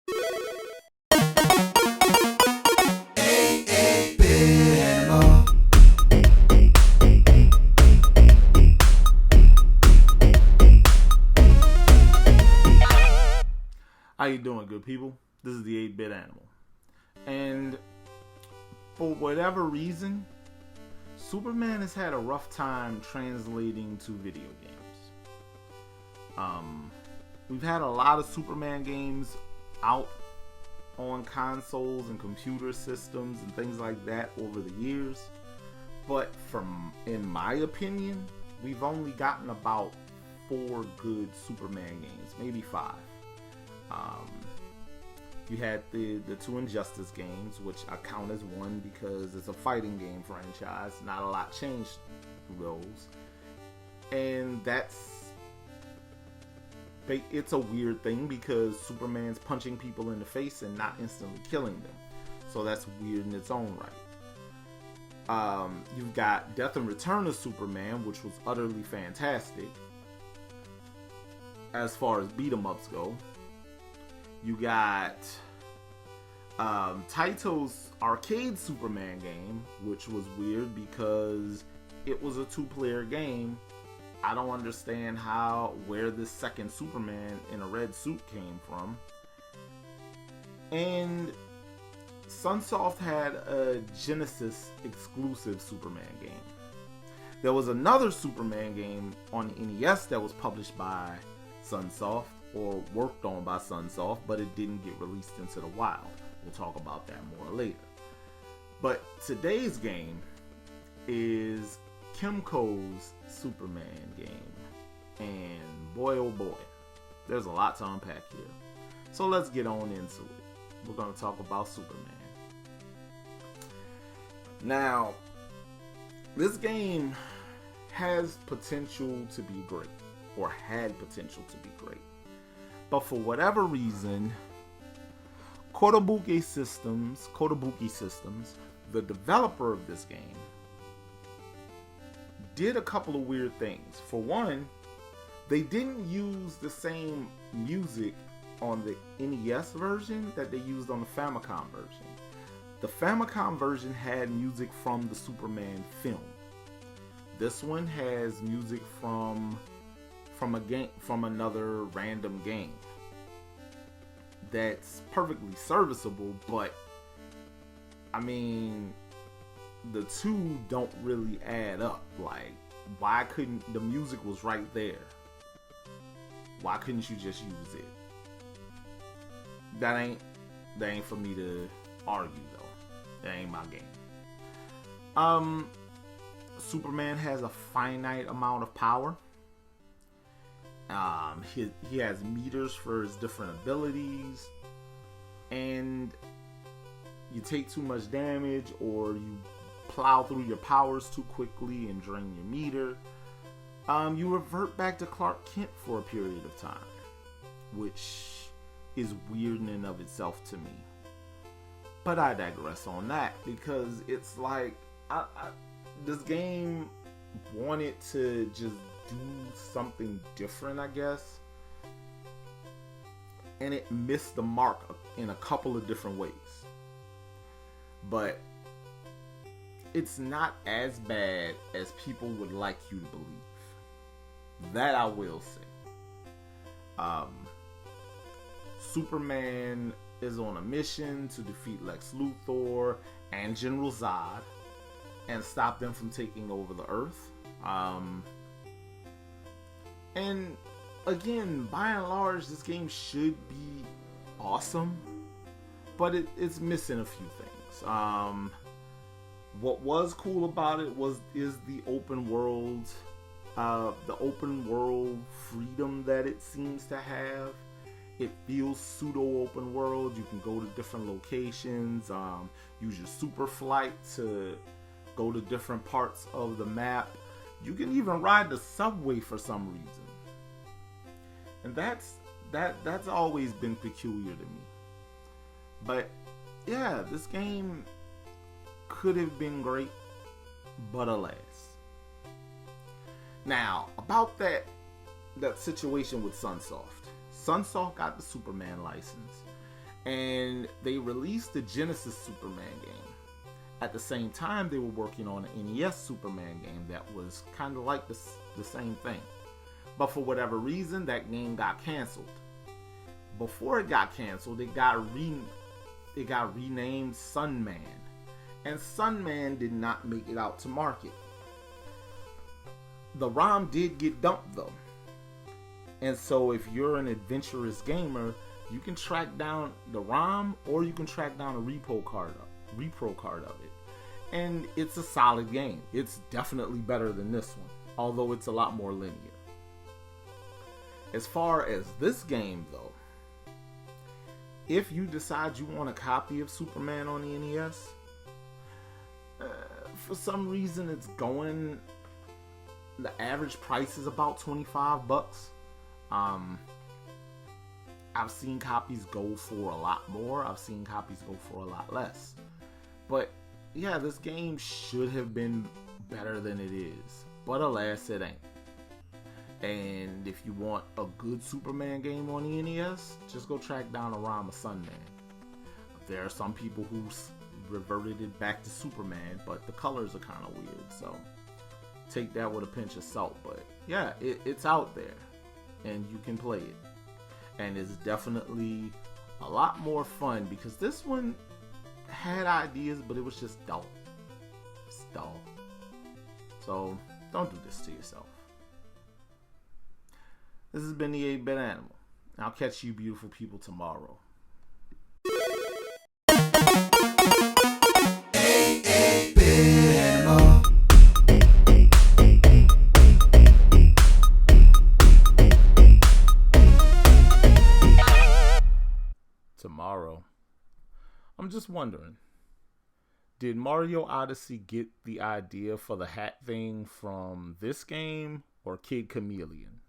How you doing, good people? This is the 8-Bit Animal. And for whatever reason, Superman has had a rough time translating to video games. We've had a lot of Superman games out on consoles and computer systems and things like that over the years. But in my opinion, we've only gotten about 4 good Superman games, maybe 5. You had the 2 Injustice games, which I count as one because it's a fighting game franchise. Not a lot changed through those. And it's a weird thing because Superman's punching people in the face and not instantly killing them. So that's weird in its own right. You've got Death and Return of Superman, which was utterly fantastic as far as beat-em-ups go. You got Taito's arcade Superman game, which was weird because it was a 2-player game. I don't understand where this second Superman in a red suit came from. And Sunsoft had a Genesis exclusive Superman game. There was another Superman game on NES that was published by Sunsoft, or worked on by Sunsoft, but it didn't get released into the wild. We'll talk about that more later. But today's game is Kemco's Superman game. And boy oh boy, there's a lot to unpack here. So let's get on into it. We're going to talk about Superman. Now, this game has potential to be great, or had potential to be great. But for whatever reason, Kotobuki Systems, the developer of this game, did a couple of weird things. For one, they didn't use the same music on the NES version that they used on the Famicom version. The Famicom version had music from the Superman film. This one has music from another random game that's perfectly serviceable, but I mean, the two don't really add up. Like, why couldn't the music was right there? Why couldn't you just use it? That ain't for me to argue though. That ain't my game. Superman has a finite amount of power. He has meters for his different abilities, and you take too much damage or you plow through your powers too quickly and drain your meter, you revert back to Clark Kent for a period of time, which is weird in and of itself to me. But I digress on that because it's like this game wanted to just do something different, I guess, and it missed the mark in a couple of different ways. But it's not as bad as people would like you to believe. That I will say. Superman is on a mission to defeat Lex Luthor and General Zod and stop them from taking over the Earth. And again, by and large, this game should be awesome, but it's missing a few things. What was cool about it is the open world freedom that it seems to have. It feels pseudo open world. You can go to different locations, use your super flight to go to different parts of the map. You can even ride the subway for some reason. And that's always been peculiar to me. But yeah, this game could have been great, but alas. Now, about that situation with Sunsoft. Sunsoft got the Superman license, And they released the Genesis Superman game. At the same time, they were working on an NES Superman game that was kind of like the same thing. But for whatever reason, that game got canceled. Before it got canceled, it got renamed Sunman. And Sunman did not make it out to market. The ROM did get dumped though. And so if you're an adventurous gamer, you can track down the ROM or you can track down a repro card of it. And it's a solid game. It's definitely better than this one, although it's a lot more linear. As far as this game though, if you decide you want a copy of Superman on the NES, for some reason it's going, the average price is about $25. I've seen copies go for a lot more. I've seen copies go for a lot less. But yeah, this game should have been better than it is. But alas, it ain't. And if you want a good Superman game on the NES, just go track down a ROM of Sunman. There are some people who reverted it back to Superman, but the colors are kind of weird. So take that with a pinch of salt. But yeah, it's out there. And you can play it. And it's definitely a lot more fun because this one had ideas, but it was just dull. It's dull. So don't do this to yourself. This has been the 8-Bit Animal. I'll catch you beautiful people tomorrow. Tomorrow. I'm just wondering, did Mario Odyssey get the idea for the hat thing from this game or Kid Chameleon?